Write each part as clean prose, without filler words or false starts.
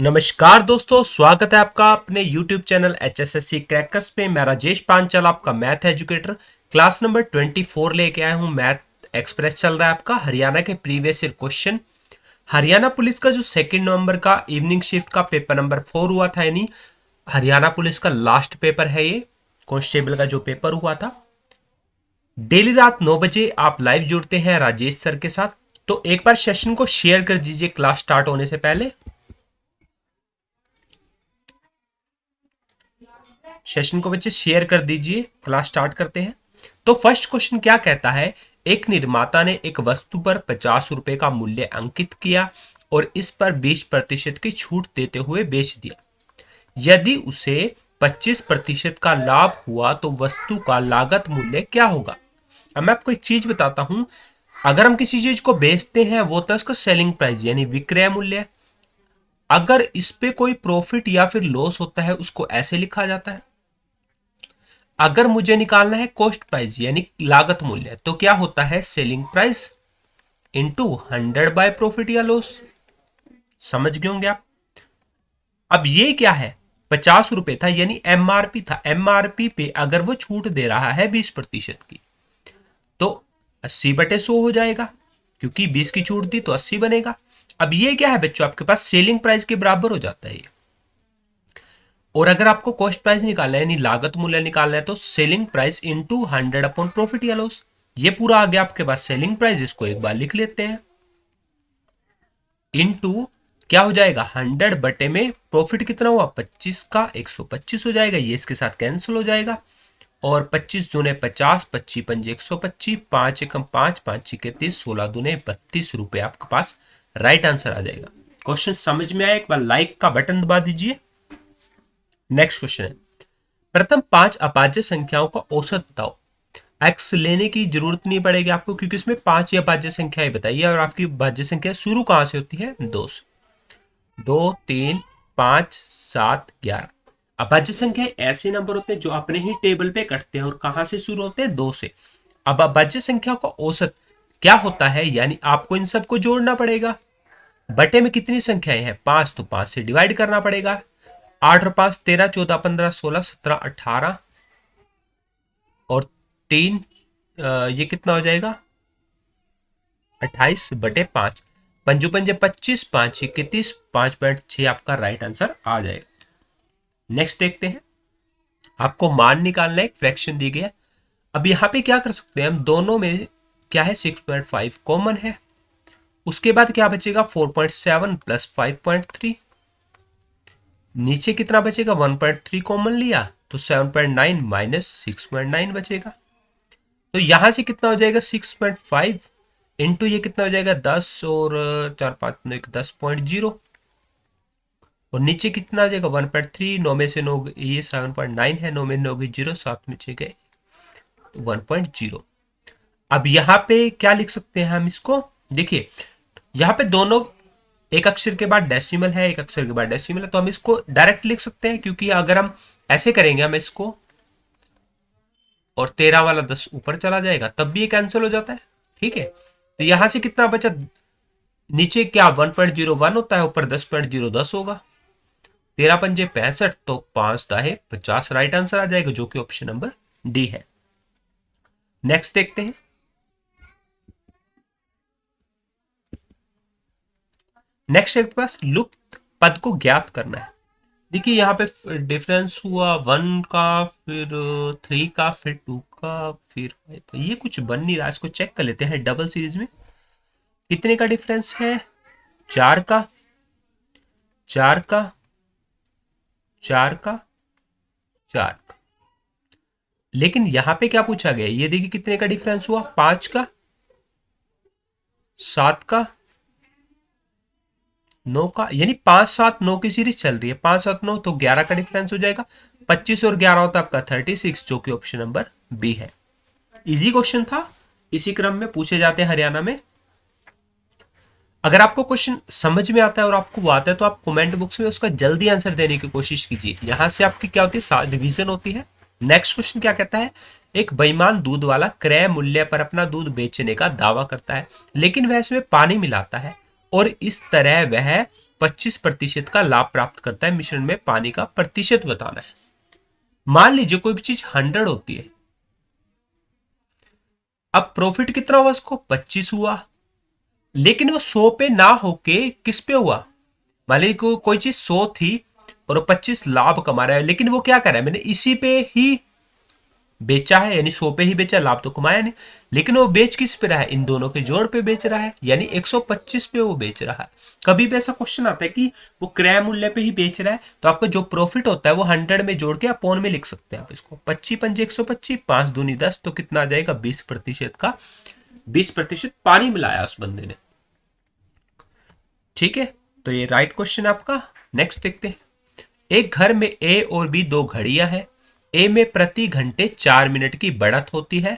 नमस्कार दोस्तों, स्वागत है आपका अपने YouTube चैनल HSSC क्रैकर्स पे। मैं राजेश पांचाल, आपका मैथ एजुकेटर। क्लास नंबर 24 लेके आया हूँ। मैथ एक्सप्रेस चल रहा है आपका। हरियाणा के previous year question. Haryana police का जो 2 नवंबर का इवनिंग शिफ्ट का पेपर नंबर 4 हुआ था, यानी हरियाणा पुलिस का लास्ट पेपर है ये, कांस्टेबल का जो पेपर हुआ था। डेली रात 9 बजे आप लाइव जुड़ते हैं राजेश सर के साथ। तो एक बार सेशन को शेयर कर दीजिए क्लास स्टार्ट होने से पहले। सेशन को बच्चे शेयर कर दीजिए, क्लास स्टार्ट करते हैं। तो फर्स्ट क्वेश्चन क्या कहता है, एक निर्माता ने एक वस्तु पर 50 रुपए का मूल्य अंकित किया और इस पर 20% की छूट देते हुए बेच दिया। यदि उसे 25% का लाभ हुआ तो वस्तु का लागत मूल्य क्या होगा। अब मैं आपको एक चीज बताता हूं, अगर हम किसी चीज को बेचते हैं वो तो इसका सेलिंग प्राइस यानी विक्रय मूल्य। अगर इस पे कोई प्रॉफिट या फिर लॉस होता है उसको ऐसे लिखा जाता है। अगर मुझे निकालना है कॉस्ट प्राइस यानी लागत मूल्य, तो क्या होता है selling price into 100 by profit या लॉस। समझ गए होंगे आप। अब ये क्या है, 50 रुपए था यानी एमआरपी था। एमआरपी पे अगर वो छूट दे रहा है 20% की, तो 80/100 हो जाएगा, क्योंकि 20 की छूट दी तो 80 बनेगा। अब ये क्या है बच्चों, आपके पास सेलिंग प्राइस के बराबर हो जाता है ये। और अगर आपको कॉस्ट प्राइस निकालना है यानी लागत मूल्य निकालना है, तो selling price into 100 upon profit या लॉस। ये पूरा आ गया आपके पास सेलिंग प्राइस। इसको एक बार लिख लेते हैं, इनटू क्या हो जाएगा 100 बटे में प्रॉफिट कितना हुआ 25 का 125 हो जाएगा। ये इसके साथ कैंसिल हो जाएगा। और 25 दूने 50, 25 पंजे 125, 5 एकम 5, 5 छिके 30, 16 दूने 32 रुपए आपके पास राइट आंसर आ जाएगा। क्वेश्चन समझ में आया, एक बार लाइक का बटन दबा दीजिए। नेक्स्ट क्वेश्चन है, प्रथम 5 अभाज्य संख्याओं का औसत बताओ। एक्स लेने की जरूरत नहीं पड़ेगी आपको, क्योंकि इसमें 5 ही अभाज्य संख्याएं बताइए और आपकी भाज्य संख्या शुरू कहां से होती है, 2 से। 2, 3, 5, 7, 11। अभाज्य संख्या ऐसे नंबर होते हैं जो अपने ही टेबल पे कटते हैं और कहां से शुरू होते हैं, 2 से। अब अभाज्य संख्या का औसत क्या होता है, यानी आपको इन सबको जोड़ना पड़ेगा। बटे में कितनी संख्याएं हैं, 5, तो 5 से डिवाइड करना पड़ेगा। 8 और 5 13, 14, 15, 16, 17, 18 और 3 ये कितना हो जाएगा 28/5। पंजू पंजे 25, 5 31, 5.6 आपका राइट आंसर आ जाएगा। नेक्स्ट देखते हैं, आपको मान निकालना है, एक फ्रैक्शन दी गया है। अब यहां पे क्या कर सकते हैं हम, दोनों में क्या है 6.5 कॉमन है। उसके बाद क्या बचेगा 4.7 प्लस 5.3। नीचे कितना बचेगा 1.3 कॉमन लिया तो 7.9 माइनस 6.9 बचेगा। तो यहां से कितना हो जाएगा 6.5 इंटू ये कितना हो जाएगा 10 और 4 5 1 10.0। और नीचे कितना आ जाएगा 1.3, 9 में से 9 ये 7.9 है, 9 में 9 गई 0, 7 में 6 गए 1.0। अब यहाँ पे क्या लिख सकते हैं हम इसको, देखिए यहाँ पे दोनों एक अक्षर के बाद डेसिमल है, एक अक्षर के बाद डेसिमल है, तो हम इसको डायरेक्ट लिख सकते हैं। क्योंकि अगर हम ऐसे करेंगे हम इसको और 13 वाला 10 ऊपर चला जाएगा तब भी ये कैंसिल हो जाता है। ठीक है, तो यहां से कितना बचा, नीचे क्या 1.01 होता है, ऊपर 10.0 10 होगा। 13 पंजे 65, तो 5 दाहे 50 राइट आंसर आ जाएगा, जो कि ऑप्शन नंबर डी है। नेक्स्ट देखते हैं, नेक्स्ट एक पास लुप्त पद को ज्ञात करना है। देखिए यहाँ पे डिफरेंस हुआ 1 का, फिर 3 का, फिर 2 का, फिर 5 का। ये कुछ बन नहीं रहा, इसको चेक कर लेते हैं डबल सीरीज में कितने का डिफरेंस है, 4 का, 4 का, 4 का, 4 का। लेकिन यहां पे क्या पूछा गया, ये देखिए कितने का डिफरेंस हुआ, 5 का, 7 का, 9 का। यानी 5 7 9 की सीरीज चल रही है, 5 7 9, तो 11 का डिफरेंस हो जाएगा। 25 और 11 होता है आपका 36, जो कि ऑप्शन नंबर बी है। इजी क्वेश्चन था, इसी क्रम में पूछे जाते हैं हरियाणा में। अगर आपको क्वेश्चन समझ में आता है और आपको वो आता है तो आप कमेंट बॉक्स में उसका जल्दी आंसर देने की कोशिश कीजिए। यहां से आपकी क्या होती है रिवीजन होती है। नेक्स्ट क्वेश्चन क्या कहता है, एक बेईमान दूध वाला क्रय मूल्य पर अपना दूध बेचने का दावा करता है, लेकिन वह इसमें पानी मिलाता है और इस तरह वह 25% का लाभ प्राप्त करता है। मिश्रण में पानी का प्रतिशत बताना है। मान लीजिए कोई भी चीज 100 होती है, अब प्रॉफिट कितना हुआ, उसको 25 हुआ, लेकिन वो 100 पे ना होके किस पे हुआ, मान लीजिए कोई चीज 100 थी और वो 25 लाभ कमा रहा है, लेकिन वो क्या कर रहा है, मैंने इसी पे ही बेचा है, यानी 100 पे ही बेचा, लाभ तो कमाया नहीं, लेकिन वो बेच किस पे रहा है, इन दोनों के जोड़ पे बेच रहा है, यानी 125 पे वो बेच रहा है। कभी भी ऐसा क्वेश्चन आता है कि वो क्रय मूल्य पे ही बेच रहा है, तो आपका जो प्रॉफिट होता है वो 100 में जोड़ के अपॉन में लिख सकते हैं आप इसको। 25 पंजे 125, 5 दूनी 10, तो कितना आ जाएगा, 20% का, 20% पानी मिलाया उस बंदे ने। ठीक है, तो ये राइट क्वेश्चन आपका। नेक्स्ट देखते हैं। एक घर में ए और बी दो घड़ियां हैं। ए में प्रति घंटे 4 मिनट की बढ़त होती है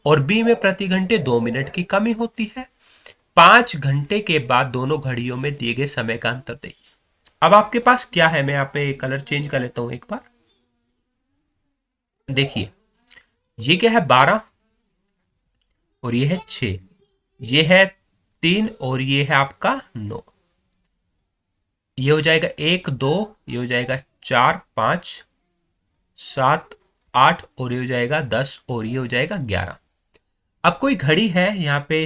और बी में प्रति घंटे 2 मिनट की कमी होती है। 5 घंटे के बाद दोनों घड़ियों में दिए गए समय का अंतर दें। अब आपके पास क्या है, मैं यहाँ पे कलर चेंज कर लेता हूं एक बार। देखिए ये क्या है, 12 और ये है 6, ये है 3 और ये है आपका 9। ये हो जाएगा 1 2, ये हो जाएगा 4 5 7 8 और ये हो जाएगा 10 और ये हो जाएगा 11। अब कोई घड़ी है यहाँ पे,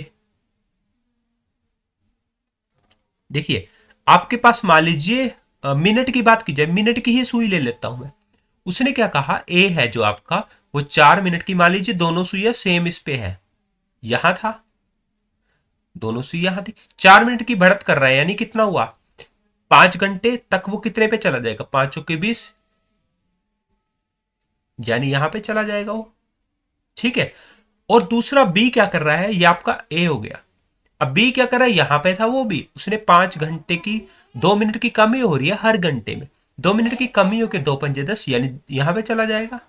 देखिए आपके पास मान लीजिए मिनट की बात की जाए, मिनट की ही सुई ले लेता हूं मैं। उसने क्या कहा, ए है जो आपका वो 4 मिनट की, मान लीजिए दोनों सुइयां सेम इस पे है, यहां था, दोनों सुई यहां थी, 4 मिनट की बढ़त कर रहा है, यानी कितना हुआ, 5 घंटे तक वो कितने पे चला जाएगा, 5 चौके 20, यानी यहां पे चला जाएगा वो। ठीक है, और दूसरा बी क्या कर रहा है, ये आपका ए हो गया। अब बी क्या कर रहा है, यहां पे था वो भी, उसने 5 घंटे की 2 मिनट की कमी हो रही है हर घंटे में, 2 मिनट की कमी हो के 2 पंजे 10, यानी यहां पे चला जाएगा।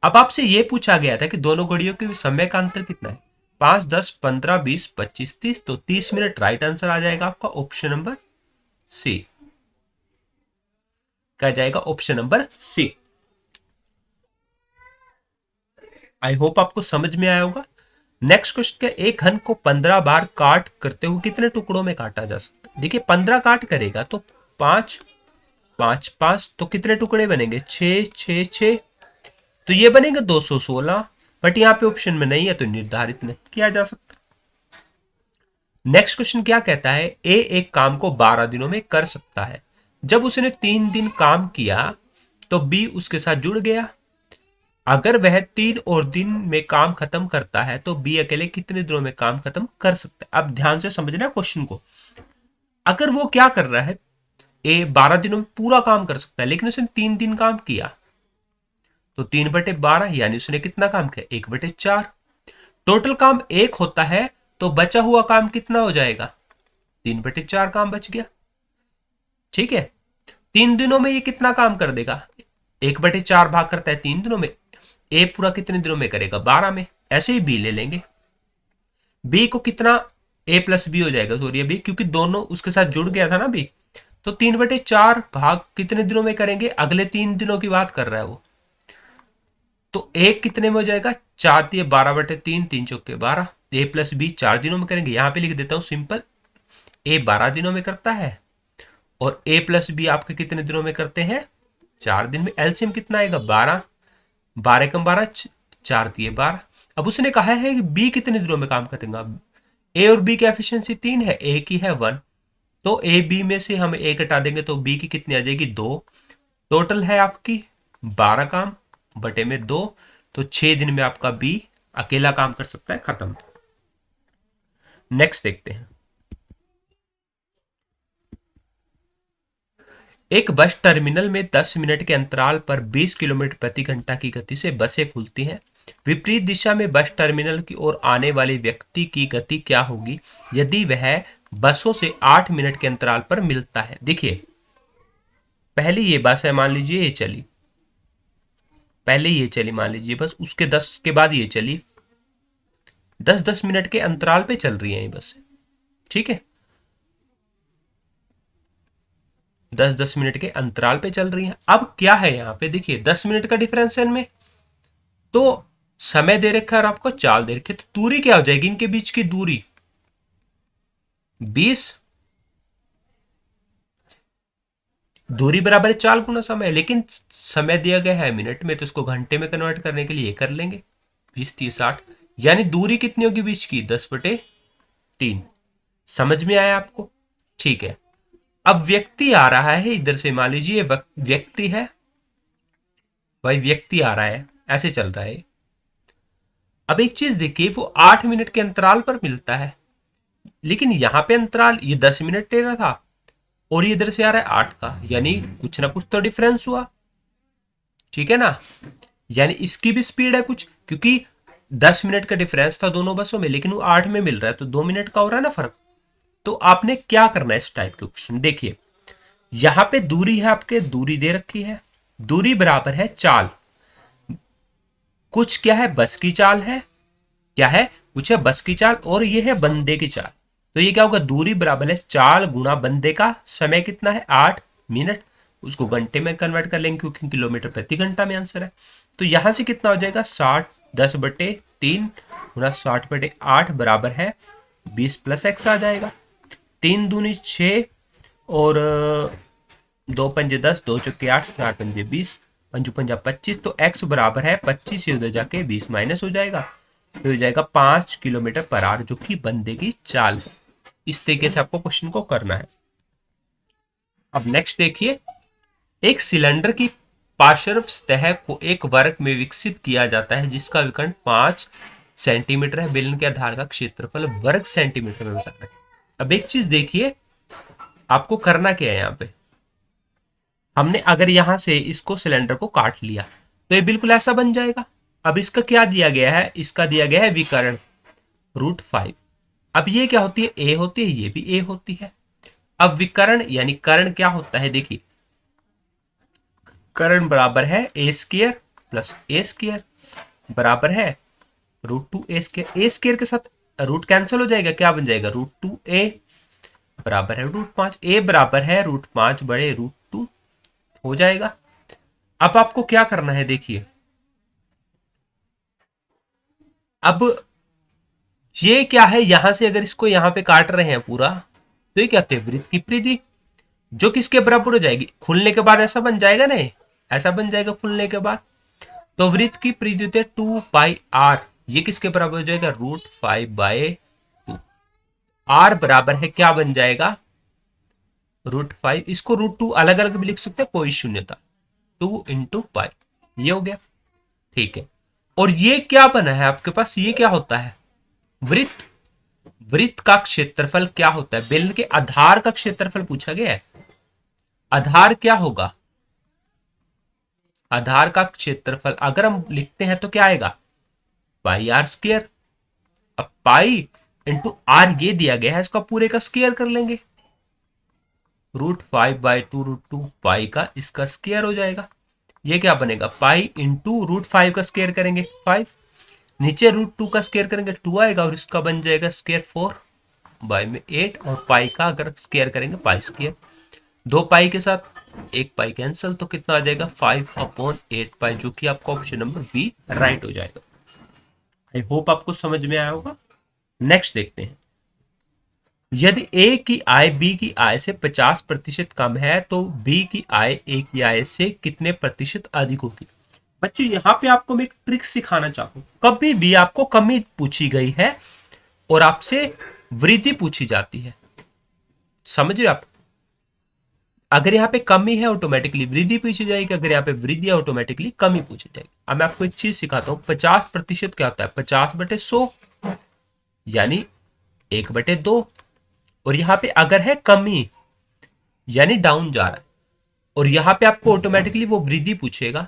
अब आपसे ये पूछा गया था कि दोनों घड़ियों के समय का अंतर कितना है, 5 10 15 20 25 30, तो 30 मिनट राइट आंसर आ जाएगा आपका ऑप्शन नंबर सी। क्या जाएगा, option number C. I hope आपको समझ में आया होगा। नेक्स्ट क्वेश्चन, क्या एक घन को 15 बार काट करते हुए कितने टुकड़ों में काटा जा सकता है। देखिए 15 काट करेगा तो 5 5 5, तो कितने टुकड़े बनेंगे, 6 6 6, तो ये बनेंगे 216, बट यहाँ पे ऑप्शन में नहीं है तो निर्धारित नहीं किया जा सकता। नेक्स्ट क्वेश्चन क्या कहता है, ए एक काम को 12 दिनों में कर सकता है। जब उसने 3 दिन काम किया तो बी उसके साथ जुड़ गया। अगर वह 3 और दिन में काम खत्म करता है तो बी अकेले कितने दिनों में काम खत्म कर सकता है। अब ध्यान से समझना क्वेश्चन को। अगर वो क्या कर रहा है, ए 12 दिनों में पूरा काम कर सकता है, लेकिन उसने 3 दिन काम किया, तो 3/12, यानी उसने कितना काम किया, 1/4। टोटल काम 1 होता है तो बचा हुआ काम कितना हो जाएगा, 3/4 काम बच गया। ठीक है, 3 दिनों में ये कितना काम कर देगा, 1/4 भाग करता है 3 दिनों में, ए पूरा कितने दिनों में करेगा, 12 में। ऐसे ही बी ले लेंगे, बी को कितना, ए प्लस बी हो जाएगा, सॉरी बी, क्योंकि दोनों उसके साथ जुड़ गया था ना बी, तो 3/4 भाग कितने दिनों में करेंगे, अगले 3 दिनों की बात कर रहा है वो, तो एक कितने में हो जाएगा, 4 दिए 12/3, 3 चौके 12, ए प्लस बी 4 दिनों में करेंगे। यहां पे लिख देता हूं सिंपल, ए 12 दिनों में करता है और ए प्लस बी आपके कितने दिनों में करते हैं, 4 दिन में। एलसीएम कितना आएगा, 12, 12 कम 12, 4 दिए 12। अब उसने कहा है कि बी कितने दिनों में काम करेगा, ए और बी की एफिशिएंसी 3 है, ए की है 1, तो ए बी में से हम ए घटा देंगे तो बी की कितनी आ जाएगी, 2। टोटल है आपकी 12 काम बटे में 2, तो 6 दिन में आपका बी अकेला काम कर सकता है, खत्म। नेक्स्ट देखते हैं। एक बस टर्मिनल में 10 मिनट के अंतराल पर 20 किलोमीटर प्रति घंटा की गति से बसें खुलती हैं। विपरीत दिशा में बस टर्मिनल की ओर आने वाले व्यक्ति की गति क्या होगी यदि वह बसों से 8 मिनट के अंतराल पर मिलता है। देखिए पहले ये बस है, मान लीजिए ये चली, पहले ये चली मान लीजिए बस, उसके 10 के बाद ये चली, 10-10 मिनट के अंतराल पे चल रही है ये बस। ठीक है, 10-10 मिनट के अंतराल पे चल रही है। अब क्या है यहाँ पे, देखिए 10 मिनट का डिफरेंस है इनमें, तो समय दे रखा है और आपको चाल दे रखी है, तो दूरी क्या हो जाएगी, इनके बीच की दूरी 20 दूरी बराबर है चाल गुना समय, लेकिन समय दिया गया है मिनट में, तो इसको घंटे में कन्वर्ट करने के लिए कर लेंगे 20 30 60, यानी दूरी कितनी होगी बीच की 10/3। समझ में आया आपको? ठीक है। अब व्यक्ति आ रहा है इधर से, मान लीजिए व्यक्ति है भाई, व्यक्ति आ रहा है, ऐसे चल रहा है। अब एक चीज देखिए, वो 8 मिनट के अंतराल पर मिलता है, लेकिन यहां पे अंतराल ये 10 मिनट ले रहा था और ये इधर से आ रहा है 8 का, यानी कुछ ना कुछ तो डिफरेंस हुआ। ठीक है ना? यानी इसकी भी स्पीड है कुछ, क्योंकि 10 मिनट का डिफरेंस था दोनों बसों में, लेकिन वो 8 में मिल रहा है, तो 2 मिनट का हो रहा है ना फर्क। तो आपने क्या करना है इस टाइप के क्वेश्चन, देखिए यहां पे दूरी है आपके, दूरी दे रखी है, दूरी बराबर है चाल, कुछ क्या है बस की चाल है, क्या है कुछ है बस की चाल, और ये है बंदे की चाल। तो ये क्या होगा, दूरी बराबर है चाल गुना बंदे का समय कितना है 8 मिनट, उसको घंटे में कन्वर्ट कर लेंगे क्योंकि किलोमीटर प्रति घंटा में आंसर है। तो यहां से कितना हो जाएगा 60 10/3 गुना 60/8 बराबर है 20 + x आ जाएगा। 3 दूनी 6 और 2 पंजे 10, 2 चौके 8, 4 पंजे 20, 5 पंजा 25, तो x बराबर है 25, उधर जाके 20 माइनस हो जाएगा, तो हो जाएगा 5 किलोमीटर/आवर, जो कि बंदे की चाल है। इस तरीके से आपको क्वेश्चन को करना है। अब नेक्स्ट देखिए, एक सिलेंडर की पार्श्व सतह को एक वर्ग में विकसित किया जाता है जिसका विकर्ण 5 सेंटीमीटर है, बेलन के आधार का क्षेत्रफल वर्ग सेंटीमीटर में बताना है। अब एक चीज देखिए, आपको करना क्या है, यहां पे हमने अगर यहां से इसको सिलेंडर को काट लिया तो ये बिल्कुल ऐसा बन जाएगा। अब इसका क्या दिया गया है, इसका दिया गया है विकर्ण √5। अब ये क्या होती है, ए होती है, ये भी ए होती है। अब विकर्ण यानी कर्ण क्या होता है, देखिए कर्ण बराबर है a² + a² बराबर है √2a²। a² के साथ रूट कैंसिल हो जाएगा, क्या बन जाएगा √2a बराबर है √5, a बराबर है √5 बड़े √2 हो जाएगा। अब आपको क्या करना है, देखिए अब ये क्या है, यहां से अगर इसको यहां पे काट रहे हैं पूरा, तो ये क्या होते हैं वृत्त की परिधि, जो किसके बराबर हो जाएगी, खुलने के बाद ऐसा बन जाएगा ना, ऐसा बन जाएगा खुलने के बाद। तो वृत्त की परिधि होती है 2πr, ये किसके बराबर हो जाएगा √5/2। r बराबर है क्या बन जाएगा √5, इसको √2 अलग अलग भी लिख सकते हैं, कोई शून्यता, 2 × π, ये हो गया। ठीक है, और ये क्या बना है आपके पास, ये क्या होता है वृत्त। वृत्त का क्षेत्रफल क्या होता है, बेलन के आधार का क्षेत्रफल पूछा गया है। आधार क्या होगा, आधार का क्षेत्रफल अगर हम लिखते हैं तो क्या आएगा πr²। अब पाई इंटू आर ये दिया गया है, इसका पूरे का स्क्वायर कर लेंगे, √5/2 √2 पाई का इसका स्क्वायर हो जाएगा। ये क्या बनेगा पाई इंटू √5 का स्क्वायर करेंगे 5, नीचे √2 का स्क्वायर करेंगे 2 आएगा, और इसका बन जाएगा स्क्वायर 4/8, और पाई का अगर स्क्वायर करेंगे π²। 2 पाई के साथ 1 पाई कैंसिल, तो कितना आ जाएगा 5/8 पाई, जो कि आपका ऑप्शन नंबर बी राइट हो जाएगा। आई होप आपको समझ में आया होगा। नेक्स्ट देखते हैं, यदि ए की आय बी की आय से 50% कम है तो बी की आय ए की आय से कितने प्रतिशत अधिक होगी। बच्चों यहां पे आपको मैं एक ट्रिक सिखाना चाहूँ, कभी भी आपको कमी पूछी गई है और आपसे वृद्धि पूछी जाती है, समझ रहे आप, अगर यहाँ पे कमी है ऑटोमेटिकली वृद्धि पूछी जाएगी, अगर यहाँ पे वृद्धि है ऑटोमेटिकली कमी पूछी जाएगी। अब मैं आपको एक चीज सिखाता हूँ, 50% क्या होता है 50/100, यानी 1/2, और यहाँ पे अगर है कमी यानी डाउन जा रहा है, और यहाँ पे आपको ऑटोमेटिकली वो वृद्धि पूछेगा।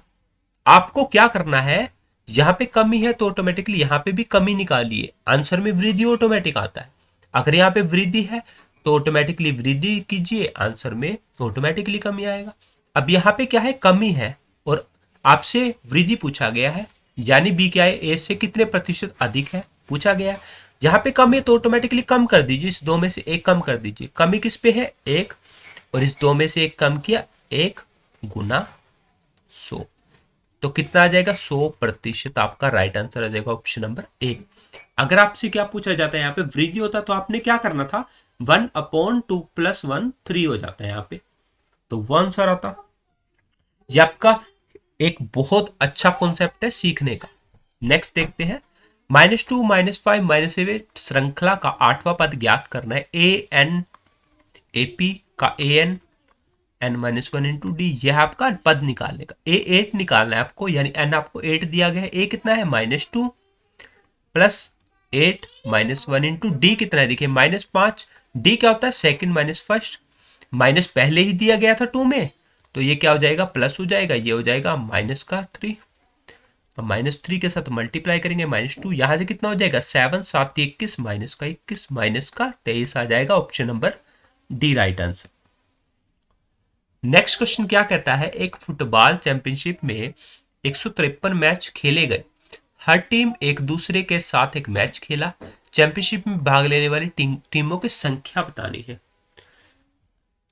आपको क्या करना है, यहाँ पे कमी है तो ऑटोमेटिकली यहाँ पे भी कमी निकालिए, आंसर में वृद्धि ऑटोमेटिक आता है। अगर यहाँ पे वृद्धि है तो ऑटोमेटिकली वृद्धि कीजिए, आंसर में ऑटोमेटिकली कमी आएगा। अब यहाँ पे क्या है कमी है और आपसे वृद्धि पूछा गया है, यानी बी क्या है ए से कितने प्रतिशत अधिक है पूछा गया है। यहाँ पे कम है तो ऑटोमेटिकली कम कर दीजिए, इस 2 में से 1 कम कर दीजिए, कमी किस पे है 1, और इस 2 में से 1 कम किया 1 × 100, तो कितना आ जाएगा 100% आपका राइट आंसर आ जाएगा ऑप्शन नंबर ए। अगर आपसे क्या पूछा जाता है यहाँ पे वृद्धि होता तो आपने क्या करना था 1/2 + 1 3 हो जाता है यहाँ पे, तो वो आंसर आता। ये आपका एक बहुत अच्छा कॉन्सेप्ट है सीखने का। नेक्स्ट देखते हैं, -2 -5 -8 श्रृंखला का 8वां पद ज्ञात करना है। ए एन ए पी का A N N -1 into D, यह आपका पद निकालने का। ए 8 निकालना है आपको, यानी एन आपको 8 दिया गया है। ए कितना है -2 प्लस 8 -1 इंटू डी कितना है, देखिए -5। डी क्या होता है, सेकंड माइनस फर्स्ट, माइनस पहले ही दिया गया था 2 में, तो ये क्या हो जाएगा, प्लस हो जाएगा, ये हो जाएगा -3। -3 के साथ मल्टीप्लाई करेंगे, -2, यहां से कितना हो जाएगा 7, 7 21, -21 -23 आ जाएगा। Option number D right answer. Next question क्या कहता है, एक फुटबॉल चैंपियनशिप में 153 मैच खेले गए, हर टीम एक दूसरे के साथ एक मैच खेला, चैंपियनशिप में भाग लेने वाली टीमों की संख्या बतानी है।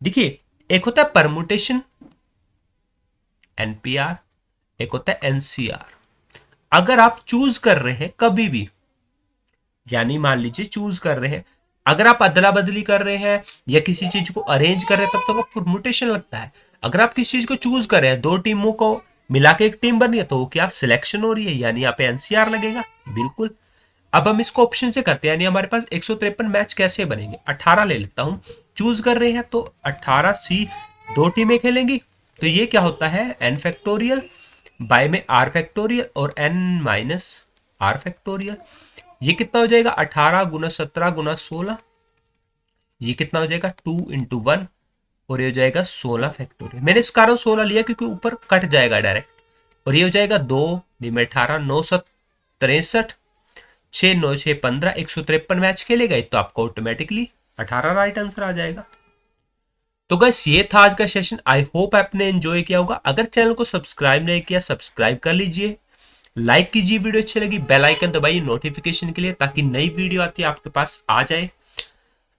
देखिए, एक होता है परमुटेशन एनपीआर, एक होता है एनसीआर। अगर आप चूज कर रहे हैं कभी भी, यानी मान लीजिए चूज कर रहे हैं, अगर आप अदला बदली कर रहे हैं या किसी चीज को अरेंज कर रहे हैं, तब तो आपको परमुटेशन लगता है। अगर आप किसी चीज को चूज कर रहे हैं, दो टीमों को मिला के एक टीम बन रही है, तो वो क्या सिलेक्शन हो रही है, यानी यहाँ पे एनसीआर लगेगा बिल्कुल। अब हम इसको ऑप्शन से करते हैं, यानी हमारे पास 153 मैच कैसे बनेंगे। 18 ले लेता हूं, चूज कर रहे हैं तो 18 सी, दो टीमें खेलेंगी, तो ये क्या होता है एन फैक्टोरियल बाय में आर फैक्टोरियल और एन माइनस आर फैक्टोरियल। ये कितना हो जाएगा 18 गुना 17 गुना 16, ये कितना हो जाएगा 2 इंटू 1, और ये हो जाएगा 16 फैक्टोरियल। मैंने इस कारण 16 लिया क्योंकि ऊपर कट जाएगा डायरेक्ट, और ये हो जाएगा 2 में 18 9 7 63, 6 9 6 15, 153 मैच खेले गए, तो आपको ऑटोमेटिकली 18 राइट आंसर आ जाएगा। तो गाइस ये था आज का सेशन, आई होप आपने एंजॉय किया होगा। अगर चैनल को सब्सक्राइब नहीं किया, सब्सक्राइब कर लीजिए, लाइक कीजिए, वीडियो अच्छी लगी बेल आइकन दबाइए नोटिफिकेशन के लिए, ताकि नई वीडियो आती है आपके पास आ जाए।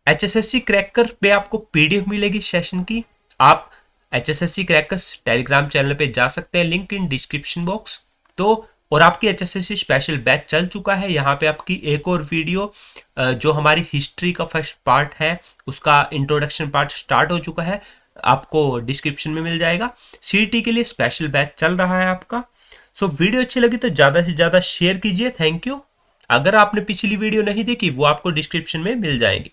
HSSC क्रैकर पे आपको PDF मिलेगी सेशन की, आप HSSC क्रैकर्स टेलीग्राम चैनल पे जा सकते हैं, लिंक इन डिस्क्रिप्शन बॉक्स। तो और आपकी HSSC स्पेशल बैच चल चुका है, यहाँ पे आपकी एक और वीडियो जो हमारी हिस्ट्री का फर्स्ट पार्ट है, उसका इंट्रोडक्शन पार्ट स्टार्ट हो चुका है, आपको डिस्क्रिप्शन में मिल जाएगा। CET के लिए स्पेशल बैच चल रहा है आपका। सो वीडियो अच्छी लगी तो ज़्यादा से ज़्यादा शेयर कीजिए। Thank you. अगर आपने पिछली वीडियो नहीं देखी, वो आपको डिस्क्रिप्शन में मिल जाएंगे।